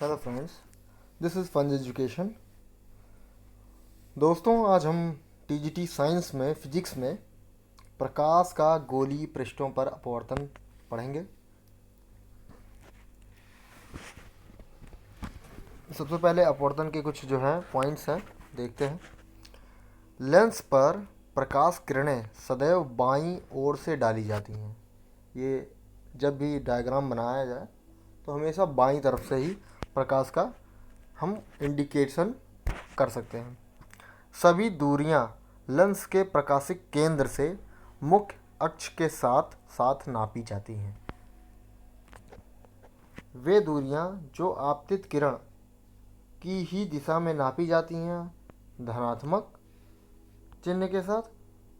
Hello friends, this is fun education. दोस्तों, आज हम टीजीटी साइंस में फिजिक्स में प्रकाश का गोलीय पृष्ठों पर अपवर्तन पढ़ेंगे। सबसे पहले अपवर्तन के कुछ जो है पॉइंट्स हैं, देखते हैं। लेंस पर प्रकाश किरणें सदैव बाईं ओर से डाली जाती हैं। ये जब भी डायग्राम बनाया जाए तो हमेशा बाईं तरफ से ही प्रकाश का हम इंडिकेशन कर सकते हैं। सभी दूरियां लेंस के प्रकाशिक केंद्र से मुख्य अक्ष के साथ साथ नापी जाती हैं। वे दूरियां जो आपतित किरण की ही दिशा में नापी जाती हैं धनात्मक चिन्ह के साथ,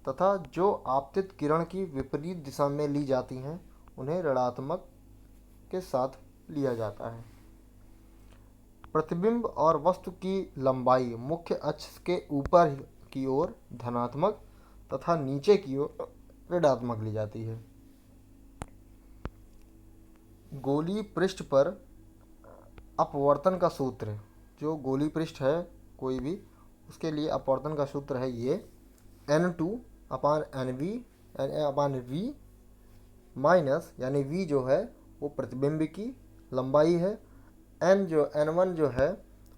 तथा जो आपतित किरण की विपरीत दिशा में ली जाती हैं उन्हें ऋणात्मक के साथ लिया जाता है। प्रतिबिंब और वस्तु की लंबाई मुख्य अक्ष के ऊपर की ओर धनात्मक तथा नीचे की ओर ऋणात्मक ली जाती है। गोलीय पृष्ठ पर अपवर्तन का सूत्र, जो गोलीय पृष्ठ है कोई भी, उसके लिए अपवर्तन का सूत्र है ये N2 अपान NV अपान V माइनस, यानी V जो है वो प्रतिबिंब की लंबाई है, N1 जो है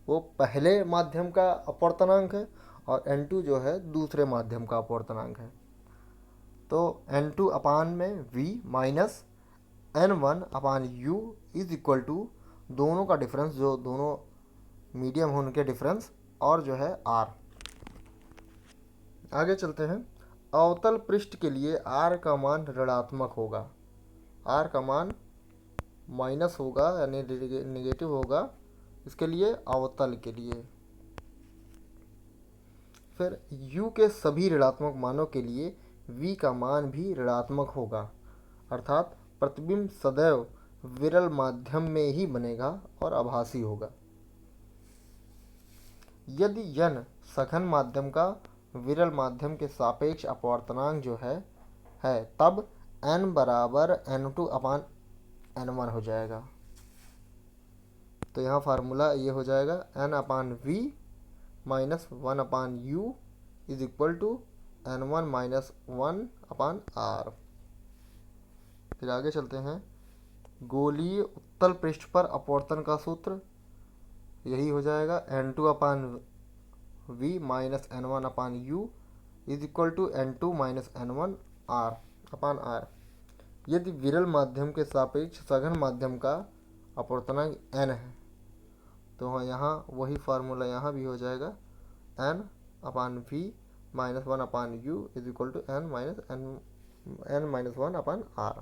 वो पहले माध्यम का अपवर्तनांक है और N2 जो है दूसरे माध्यम का अपवर्तनांक है। तो N2 अपान में V minus N1 upon U is equal to दोनों का डिफरेंस, जो दोनों मीडियम होने के डिफरेंस, और जो है R। आगे चलते हैं। अवतल पृष्ठ के लिए R का मान ऋणात्मक होगा, R का मान माइनस होगा यानी नेगेटिव होगा इसके लिए, अवतल के लिए। फिर U के सभी ऋणात्मक मानों के लिए V का मान भी ऋणात्मक होगा, अर्थात प्रतिबिंब सदैव विरल माध्यम में ही बनेगा और आभासी होगा। यदि n सघन माध्यम का विरल माध्यम के सापेक्ष अपवर्तनांक जो है तब n बराबर N2 अपान N1 हो जाएगा। तो यहाँ फार्मूला ये हो जाएगा n upon V minus 1 upon U is equal to N1 minus 1 upon R। फिर आगे चलते हैं। गोलीय उत्तल पृष्ठ पर अपवर्तन का सूत्र यही हो जाएगा N2 upon V minus N1 upon U is equal to N2 minus N1 R upon R। यदि विरल माध्यम के सापेक्ष सघन माध्यम का अपवर्तनांक n है तो यहाँ वही फार्मूला यहाँ भी हो जाएगा n upon V minus 1 upon U is equal to n minus 1 upon R।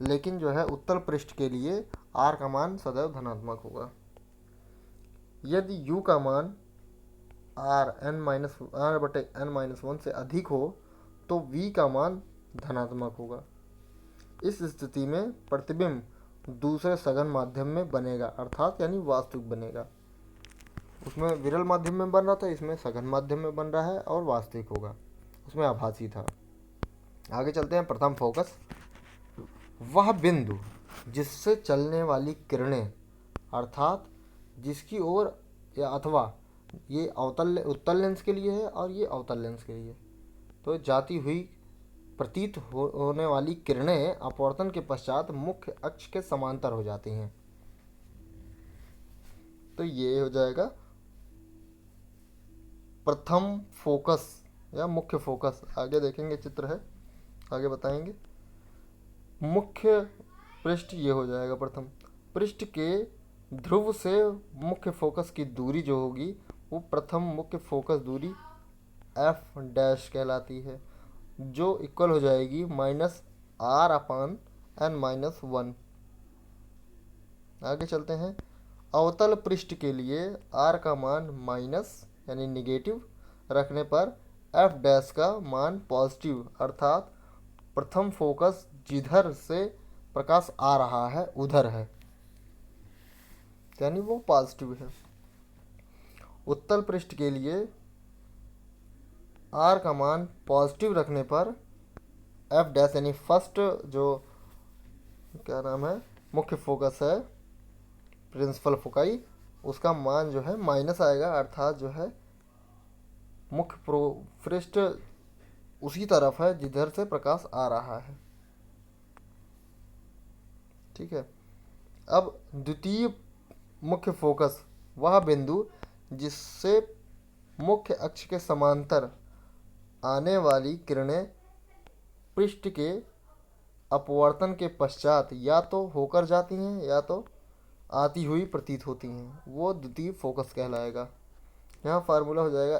लेकिन जो है उत्तल पृष्ठ के लिए R का मान सदैव धनात्मक होगा। यदि U का मान R बटे n माइनस 1 से अधिक हो तो V का मान धनात्मक होगा। इस स्थिति में प्रतिबिंब दूसरे सघन माध्यम में बनेगा, अर्थात यानी वास्तविक बनेगा। उसमें विरल माध्यम में बन रहा था, इसमें सघन माध्यम में बन रहा है और वास्तविक होगा, उसमें आभासी था। आगे चलते हैं। प्रथम फोकस, वह बिंदु जिससे चलने वाली किरणें, अर्थात जिसकी ओर या अथवा ये उत्तल लेंस के लिए है और ये अवतल लेंस के लिए, तो जाती हुई प्रतीत होने वाली किरणें अपवर्तन के पश्चात मुख्य अक्ष के समांतर हो जाती हैं। तो ये हो जाएगा प्रथम फोकस या मुख्य फोकस। आगे देखेंगे, चित्र है, आगे बताएंगे। मुख्य पृष्ठ ये हो जाएगा। प्रथम पृष्ठ के ध्रुव से मुख्य फोकस की दूरी जो होगी वो प्रथम मुख्य फोकस दूरी F डैश कहलाती है, जो इक्वल हो जाएगी माइनस R अपान n माइनस 1। आगे चलते हैं। अवतल पृष्ठ के लिए R का मान माइनस यानी निगेटिव रखने पर F डैश का मान पॉजिटिव, अर्थात प्रथम फोकस जिधर से प्रकाश आ रहा है उधर है, यानी वो पॉजिटिव है। उत्तल पृष्ठ के लिए R का मान पॉजिटिव रखने पर F डैश यानी फर्स्ट जो क्या नाम है मुख्य फोकस है प्रिंसिपल फोकाई, उसका मान जो है माइनस आएगा, अर्थात जो है मुख्य पृष्ठ उसी तरफ है जिधर से प्रकाश आ रहा है। ठीक है। अब द्वितीय मुख्य फोकस वह बिंदु जिससे मुख्य अक्ष के समांतर आने वाली किरणें पृष्ठ के अपवर्तन के पश्चात या तो होकर जाती हैं या तो आती हुई प्रतीत होती हैं, वो द्वितीय फोकस कहलाएगा। यहाँ फार्मूला हो जाएगा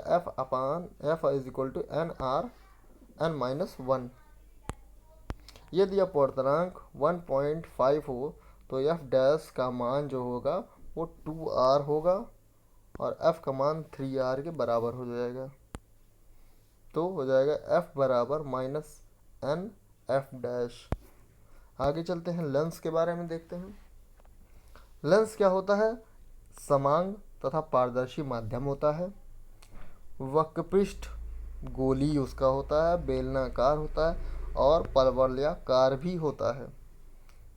F is equal to NR n-1। यदि अपवर्तनांक 1.5 हो तो F डैश का मान जो होगा वो 2R होगा और F का मान 3R के बराबर हो जाएगा। तो हो जाएगा F बराबर -n F डैश। आगे चलते हैं, लेंस के बारे में देखते हैं। लेंस क्या होता है? समांग तथा पारदर्शी माध्यम होता है। वक्रपृष्ठ गोली उसका होता है, बेलनाकार होता है और परवलयाकार भी होता है।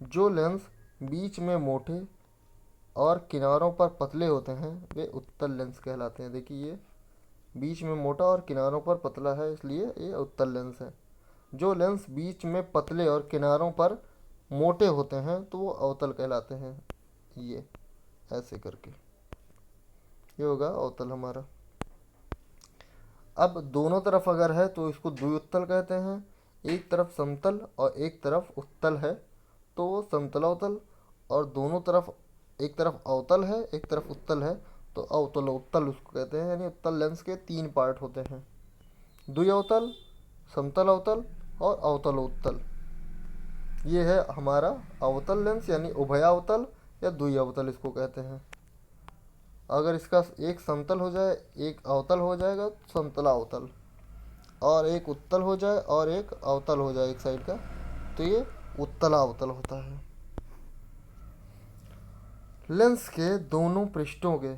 जो लेंस बीच में मोटे और किनारों पर पतले होते हैं वे उत्तल लेंस कहलाते हैं। देखिए ये बीच में मोटा और किनारों पर पतला है, इसलिए ये उत्तल लेंस है। जो लेंस बीच में पतले और किनारों पर मोटे होते हैं तो वो अवतल कहलाते हैं। ये ऐसे करके ये होगा अवतल हमारा। अब दोनों तरफ अगर है तो इसको द्विउत्तल कहते हैं। एक तरफ समतल और एक तरफ उत्तल है तो वो समतलावतल, और दोनों तरफ एक तरफ अवतल है एक तरफ उत्तल है तो अवतल उत्तल उसको कहते हैं। यानी उत्तल लेंस के 3 पार्ट होते हैं, द्विअवतल, समतल अवतल और अवतल उत्तल। ये है हमारा अवतल लेंस, यानी उभयावतल या द्विअवतल इसको कहते हैं। अगर इसका एक समतल हो जाए एक अवतल हो जाएगा समतला अवतल, और एक उत्तल हो जाए और एक अवतल हो जाए एक साइड का तो ये उत्तला अवतल होता है। लेंस के दोनों पृष्ठों के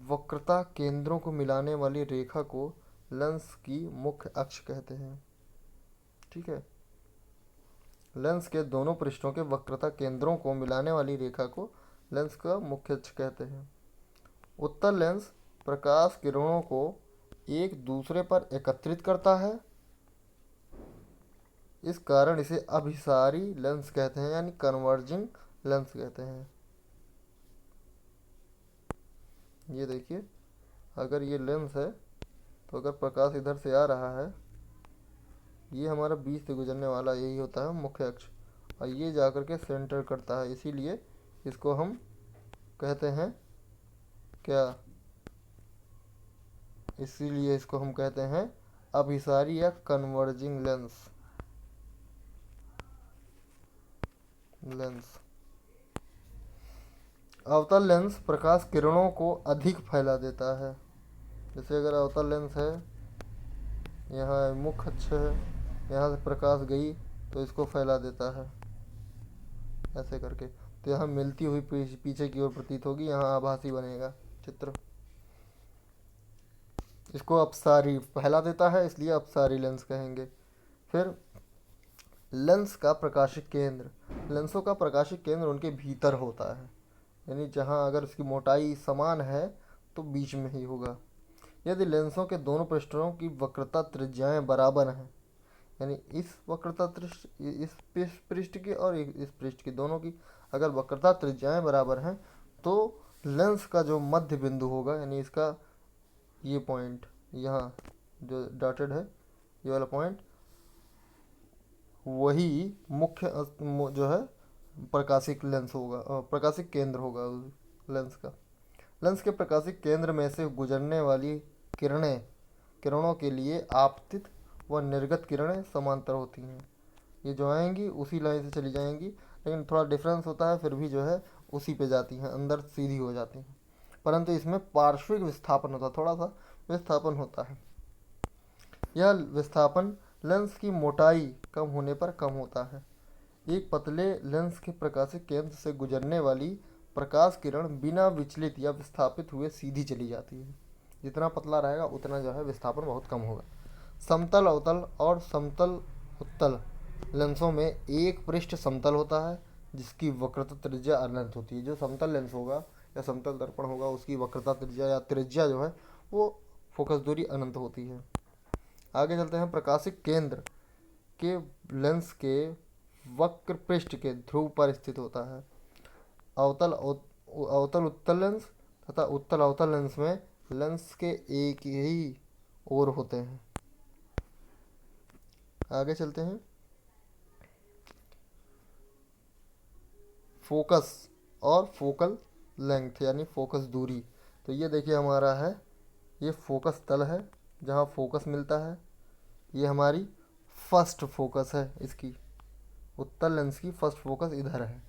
वक्रता केंद्रों को मिलाने वाली रेखा को लेंस की मुख्य अक्ष कहते हैं। ठीक है। लेंस के दोनों पृष्ठों के वक्रता केंद्रों को मिलाने वाली रेखा को लेंस का मुख्य अक्ष कहते हैं। उत्तल लेंस प्रकाश किरणों को एक दूसरे पर एकत्रित करता है, इस कारण इसे अभिसारी लेंस कहते हैं, यानी कन्वर्जिंग लेंस कहते हैं। ये देखिए, अगर ये लेंस है तो अगर प्रकाश इधर से आ रहा है, ये हमारा बीच से गुजरने वाला यही होता है मुख्य अक्ष, और ये जाकर के सेंटर करता है, इसीलिए इसको हम कहते हैं क्या, इसीलिए इसको हम कहते हैं अभिसारी या कन्वर्जिंग लेंस। अवतल लेंस प्रकाश किरणों को अधिक फैला देता है। जैसे अगर अवतल लेंस है, यहाँ मुख्य अक्ष है, यहाँ से प्रकाश गई तो इसको फैला देता है ऐसे करके, तो यहाँ मिलती हुई पीछे की ओर प्रतीत होगी, यहाँ आभासी बनेगा चित्र। इसको अपसारी फैला देता है, इसलिए अपसारी लेंस कहेंगे। फिर लेंस का प्रकाशिक केंद्र, लेंसों का प्रकाशिक केंद्र उनके भीतर होता है, यानी जहाँ अगर उसकी मोटाई समान है तो बीच में ही होगा। यदि लेंसों के दोनों पृष्ठों की वक्रता त्रिज्याएं बराबर हैं, यानी इस वक्रता इस पृष्ठ की और इस पृष्ठ की, दोनों की अगर वक्रता त्रिज्याएं बराबर हैं तो लेंस का जो मध्य बिंदु होगा, यानी इसका ये पॉइंट यहाँ जो डॉटेड है ये वाला पॉइंट, वही मुख्य जो है प्रकाशिक लेंस होगा, प्रकाशिक केंद्र होगा लेंस का। लेंस के प्रकाशिक केंद्र में से गुजरने वाली किरणों के लिए आपतित व निर्गत किरणें समांतर होती हैं। ये जो आएंगी उसी लाइन से चली जाएंगी, लेकिन थोड़ा डिफरेंस होता है, फिर भी जो है उसी पे जाती हैं, अंदर सीधी हो जाती हैं, परंतु इसमें पार्श्विक विस्थापन होता है, थोड़ा सा विस्थापन होता है। यह विस्थापन लेंस की मोटाई कम होने पर कम होता है। एक पतले लेंस के प्रकाशिक केंद्र से गुजरने वाली प्रकाश किरण बिना विचलित या विस्थापित हुए सीधी चली जाती है। जितना पतला रहेगा उतना जो है विस्थापन बहुत कम होगा। समतल अवतल और समतल उत्तल लेंसों में एक पृष्ठ समतल होता है जिसकी वक्रता त्रिज्या अनंत होती है। जो समतल लेंस होगा या समतल दर्पण होगा उसकी वक्रता त्रिज्या या त्रिज्या जो है वो फोकस दूरी अनंत होती है। आगे चलते हैं। प्रकाशिक केंद्र के लेंस के वक्र पृष्ठ के ध्रुव पर स्थित होता है। अवतल अवतल उत्तल लेंस तथा उत्तल अवतल लेंस में लेंस के एक ही ओर होते हैं। आगे चलते हैं। फोकस और फोकल लेंथ यानी फोकस दूरी। तो ये देखिए हमारा है, ये फोकस तल है जहाँ फोकस मिलता है। ये हमारी फर्स्ट फोकस है, इसकी उत्तल लेंस की फर्स्ट फोकस इधर है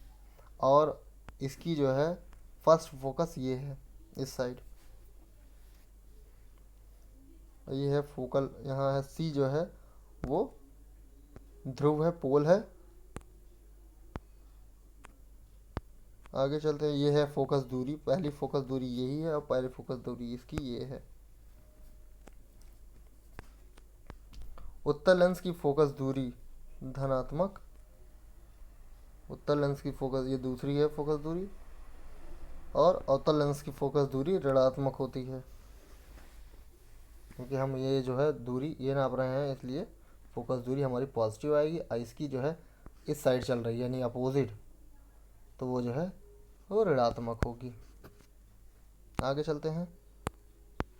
और इसकी जो है फर्स्ट फोकस ये है इस साइड। ये है फोकल, यहाँ है सी जो है वो ध्रुव है, पोल है। आगे चलते हैं। ये है फोकस दूरी, पहली फोकस दूरी यही है और पहली फोकस दूरी इसकी ये है। उत्तल लेंस की फोकस दूरी धनात्मक, उत्तल लेंस की फोकस ये दूसरी है फोकस दूरी, और अवतल लेंस की फोकस दूरी ऋणात्मक होती है क्योंकि हम ये जो है दूरी ये नाप रहे हैं, इसलिए फोकस दूरी हमारी पॉजिटिव आएगी और इसकी जो है इस साइड चल रही है यानी अपोजिट, तो वो जो है वो ऋणात्मक होगी। आगे चलते हैं।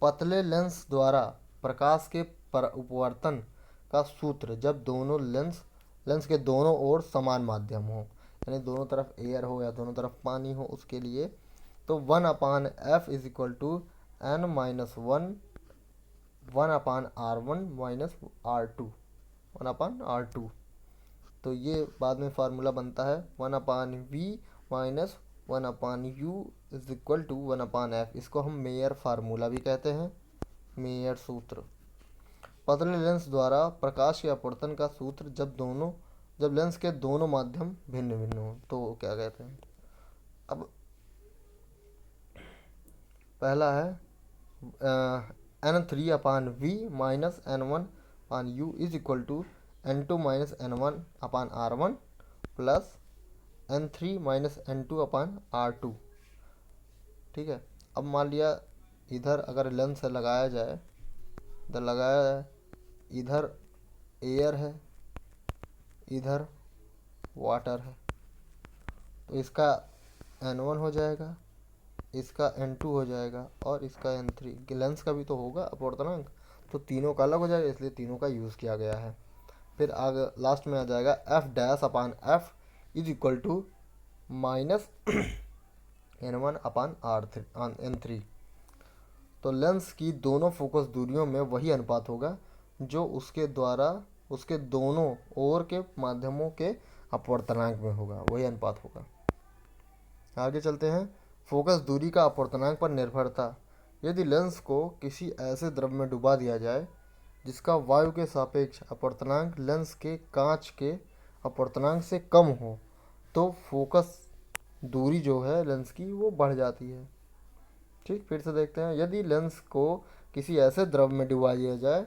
पतले लेंस द्वारा प्रकाश के अपवर्तन का सूत्र जब दोनों लेंस के दोनों ओर समान माध्यम हो, यानी दोनों तरफ एयर हो या दोनों तरफ पानी हो, उसके लिए तो 1/f is equal to n minus 1/r1 minus r2 1/r2। तो ये बाद में फार्मूला बनता है 1/v minus 1/u is equal to 1/f। इसको हम मेयर फार्मूला भी कहते हैं, मेयर सूत्र। पतले लेंस द्वारा प्रकाश के अपवर्तन का सूत्र जब लेंस के दोनों माध्यम भिन्न भिन्न हो तो क्या कहते हैं। अब पहला है n3/v minus n1/u is equal to n2 minus n1/r1 plus n3 minus n2/r2। ठीक है। अब मान लिया इधर अगर लेंस लगाया जाए, इधर लगाया है, इधर एयर है, इधर वाटर है, तो इसका n1 हो जाएगा, इसका n2 हो जाएगा और इसका n3। लेंस का भी तो होगा अपवर्तनांक, तो तीनों का अलग हो जाएगा, इसलिए तीनों का यूज़ किया गया है। फिर आगे लास्ट में आ जाएगा f'/f is equal to minus n1/n3। तो लेंस की दोनों फोकस दूरियों में वही अनुपात होगा जो उसके दोनों ओर के माध्यमों के अपवर्तनांक में होगा, वही अनुपात होगा। आगे चलते हैं। फोकस दूरी का अपवर्तनांक पर निर्भरता। यदि लेंस को किसी ऐसे द्रव में डुबा दिया जाए जिसका वायु के सापेक्ष अपवर्तनांक लेंस के कांच के अपवर्तनांक से कम हो तो फोकस दूरी जो है लेंस की वो बढ़ जाती है। ठीक, फिर से देखते हैं। यदि लेंस को किसी ऐसे द्रव में डुबा दिया जाए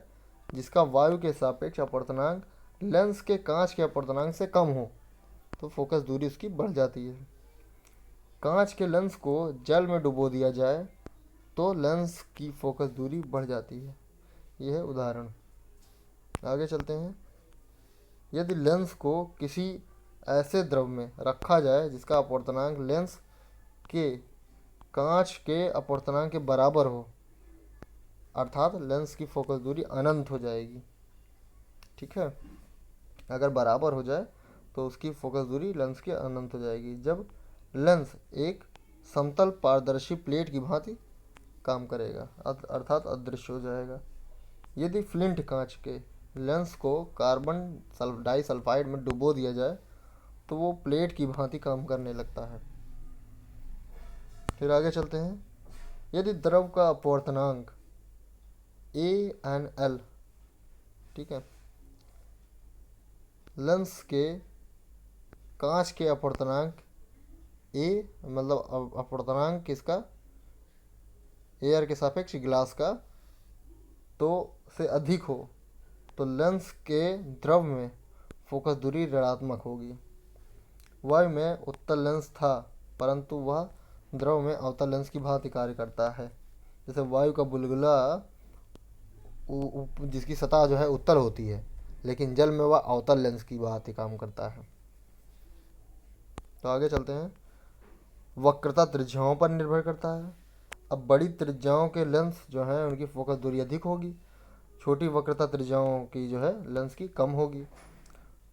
जिसका वायु के सापेक्ष अपवर्तनांक लेंस के कांच के अपवर्तनांक से कम हो तो फोकस दूरी उसकी बढ़ जाती है। कांच के लेंस को जल में डुबो दिया जाए तो लेंस की फोकस दूरी बढ़ जाती है। यह है उदाहरण। आगे चलते हैं। यदि लेंस को किसी ऐसे द्रव में रखा जाए जिसका अपवर्तनांक लेंस के कांच के अपवर्तनांक के बराबर हो, अर्थात लेंस की फोकस दूरी अनंत हो जाएगी। ठीक है, अगर बराबर हो जाए तो उसकी फोकस दूरी लेंस की अनंत हो जाएगी जब लेंस एक समतल पारदर्शी प्लेट की भांति काम करेगा, अर्थात अदृश्य हो जाएगा। यदि फ्लिंट कांच के लेंस को कार्बन डाइसल्फाइड में डुबो दिया जाए तो वो प्लेट की भांति काम करने लगता है। फिर आगे चलते हैं। यदि द्रव का अपवर्तनांक ANL, ठीक है, लेंस के कांच के अपवर्तनांक A मतलब अपवर्तनांक किसका, एयर के सापेक्ष ग्लास का, तो से अधिक हो तो लेंस के द्रव में फोकस दूरी ऋणात्मक होगी। वायु में उत्तल लेंस था परंतु वह द्रव में अवतल लेंस की भांति कार्य करता है। जैसे वायु का बुलबुला जिसकी सतह जो है उत्तल होती है, लेकिन जल में वह अवतल लेंस की भांति काम करता है। तो आगे चलते हैं। वक्रता त्रिज्याओं पर निर्भर करता है। अब बड़ी त्रिज्याओं के लेंस जो हैं उनकी फोकस दूरी अधिक होगी, छोटी वक्रता त्रिज्याओं की जो है लेंस की कम होगी।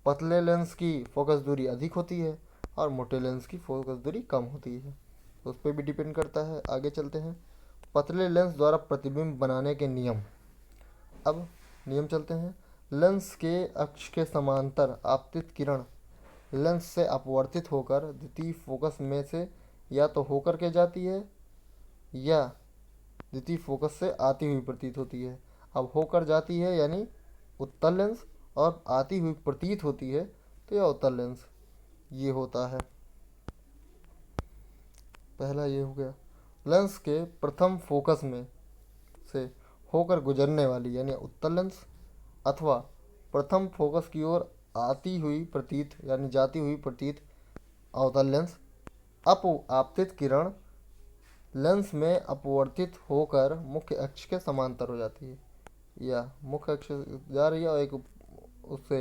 पतले लेंस की फोकस दूरी अधिक होती है और मोटे लेंस की फोकस दूरी कम होती है। तो उस पर भी डिपेंड करता है। आगे चलते हैं। पतले लेंस द्वारा प्रतिबिंब बनाने के नियम। अब नियम चलते हैं। लेंस के अक्ष के समांतर आपतित किरण लेंस से अपवर्तित होकर द्वितीय फोकस में से या तो होकर के जाती है या द्वितीय फोकस से आती हुई प्रतीत होती है। अब होकर जाती है यानी उत्तल लेंस, और आती हुई प्रतीत होती है तो यह अवतल लेंस ये होता है। पहला ये हो गया। लेंस के प्रथम फोकस में से होकर गुजरने वाली यानी उत्तल लेंस, अथवा प्रथम फोकस की ओर आती हुई प्रतीत यानी जाती हुई प्रतीत अवतल लेंस। आपतित किरण लेंस में अपवर्तित होकर मुख्य अक्ष के समांतर हो जाती है, या मुख्य अक्ष जा रही है और एक उससे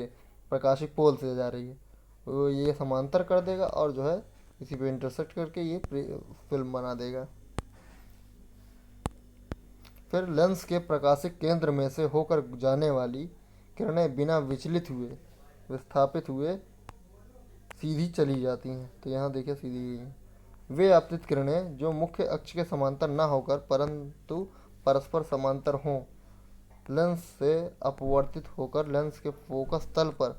प्रकाशिक पोल से जा रही है, वो ये समांतर कर देगा और जो है इसी पे इंटरसेक्ट करके ये फिल्म बना देगा। फिर लेंस के प्रकाशिक केंद्र में से होकर जाने वाली किरणें बिना विचलित हुए विस्थापित हुए सीधी चली जाती हैं। तो यहाँ देखिए सीधी गई हैं। वे आपतित किरणें जो मुख्य अक्ष के समांतर न होकर परंतु परस्पर समांतर हों, लेंस से अपवर्तित होकर लेंस के फोकस तल पर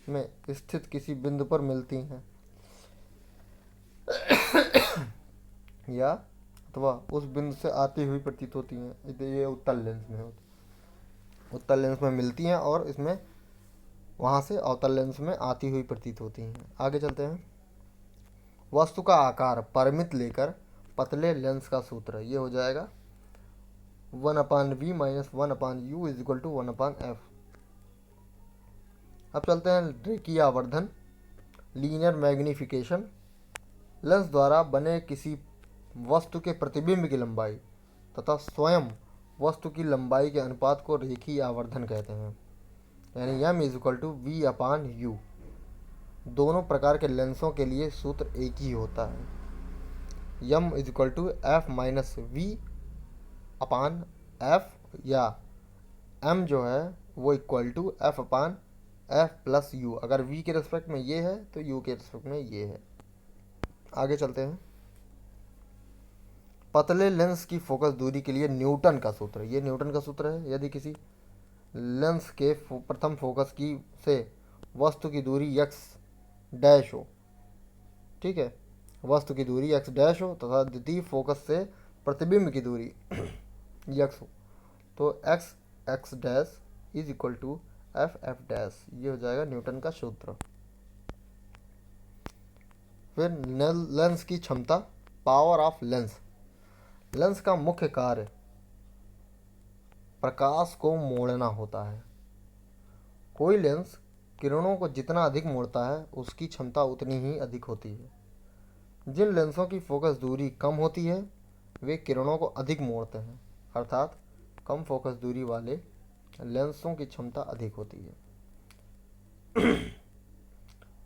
में स्थित किसी बिंदु पर मिलती हैं या अथवा उस बिंदु से आती हुई प्रतीत होती हैं। ये उत्तल लेंस में होती, उत्तल लेंस में मिलती हैं और इसमें वहाँ से अवतल लेंस में आती हुई प्रतीत होती हैं। आगे चलते हैं। वस्तु का आकार परिमित लेकर पतले लेंस का सूत्र ये हो जाएगा 1/v - 1/u = 1/f। अब चलते हैं रेखीय आवर्धन, लीनियर मैग्निफिकेशन। लेंस द्वारा बने किसी वस्तु के प्रतिबिंब की लंबाई तथा स्वयं वस्तु की लंबाई के अनुपात को रेखीय आवर्धन कहते हैं, यानी m = v/u। दोनों प्रकार के लेंसों के लिए सूत्र एक ही होता है। m = f - v/f, या m जो है वो = f/f + u। अगर v के रिस्पेक्ट में ये है तो u के रिस्पेक्ट में ये है। आगे चलते हैं। पतले लेंस की फोकस दूरी के लिए न्यूटन का सूत्र, ये न्यूटन का सूत्र है। यदि किसी लेंस के प्रथम फोकस की से वस्तु की दूरी x' हो, ठीक है, वस्तु की दूरी x' हो तथा द्वितीय फोकस से प्रतिबिंब की दूरी x हो, तो x(x' = f(f'), ये हो जाएगा न्यूटन का सूत्र। फिर लेंस की क्षमता, पावर ऑफ लेंस। लेंस का मुख्य कार्य प्रकाश को मोड़ना होता है। कोई लेंस किरणों को जितना अधिक मोड़ता है उसकी क्षमता उतनी ही अधिक होती है। जिन लेंसों की फोकस दूरी कम होती है वे किरणों को अधिक मोड़ते हैं, अर्थात कम फोकस दूरी वाले लेंसों की क्षमता अधिक होती है।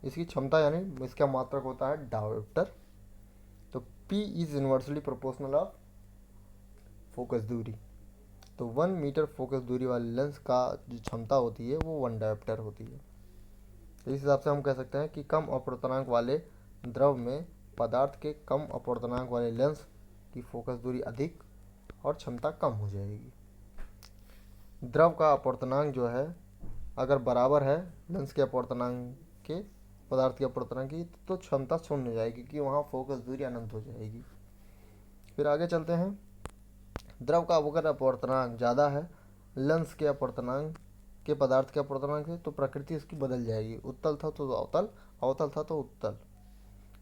इसकी क्षमता यानी इसका मात्रक होता है डायोप्टर। तो P is inversely proportional of focus दूरी। तो 1 मीटर फोकस दूरी वाले लेंस का जो क्षमता होती है वो 1 डायोप्टर होती है। तो इस हिसाब से हम कह सकते हैं कि कम अपवर्तनांक वाले द्रव में पदार्थ के कम अपवर्तनांक वाले लेंस की फोकस दूरी अधिक और क्षमता कम हो जाएगी। द्रव का अपवर्तनांक जो है अगर बराबर है लेंस के अपवर्तनांक के पदार्थ के अपवर्तनांक की, तो क्षमता शून्य हो जाएगी क्योंकि वहाँ फोकस दूरी अनंत हो जाएगी। फिर आगे चलते हैं। द्रव का अगर अपवर्तनांक ज़्यादा है लेंस के अपवर्तनांक के पदार्थ के अपवर्तनांक से, तो प्रकृति इसकी बदल जाएगी। उत्तल था तो अवतल, अवतल था तो उत्तल।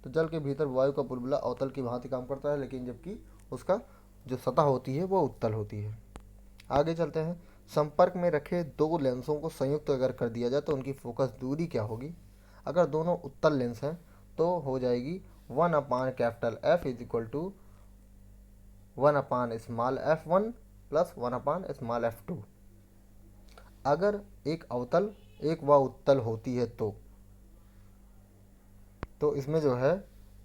तो जल के भीतर वायु का बुलबुला अवतल की भांति काम करता है, लेकिन जबकि उसका जो सतह होती है वो उत्तल होती है। आगे चलते हैं। संपर्क में रखे दो लेंसों को संयुक्त अगर कर दिया जाए तो उनकी फोकस दूरी क्या होगी। अगर दोनों उत्तल लेंस हैं तो हो जाएगी 1 upon capital F is equal to 1 upon small f1 plus 1 upon small f2। अगर एक अवतल एक व उत्तल होती है तो इसमें जो है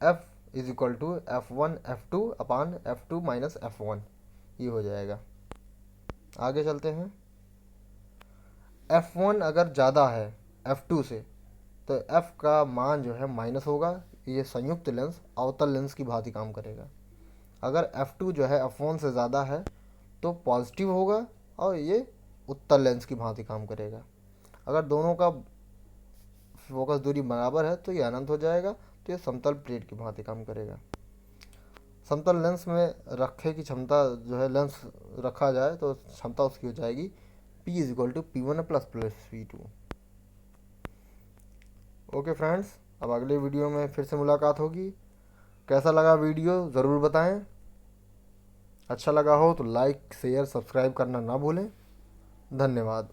f is equal to f1 f2 upon f2 minus f1 ये हो जाएगा। आगे चलते हैं। f1 अगर ज़्यादा है f2 से तो f का मान जो है माइनस होगा। ये संयुक्त लेंस अवतल लेंस की भांति काम करेगा। अगर f2 जो है f1 से ज़्यादा है तो पॉजिटिव होगा और ये उत्तल लेंस की भांति काम करेगा। अगर दोनों का फोकस दूरी बराबर है तो ये अनंत हो जाएगा, तो ये समतल प्लेट की भांति काम करेगा। समतल लेंस में रखे की क्षमता जो है, लेंस रखा जाए तो क्षमता उसकी हो जाएगी P is equal to P1 plus P2। Okay friends, अब अगले वीडियो में फिर से मुलाकात होगी। कैसा लगा वीडियो ज़रूर बताएं। अच्छा लगा हो तो लाइक शेयर सब्सक्राइब करना ना भूलें। धन्यवाद।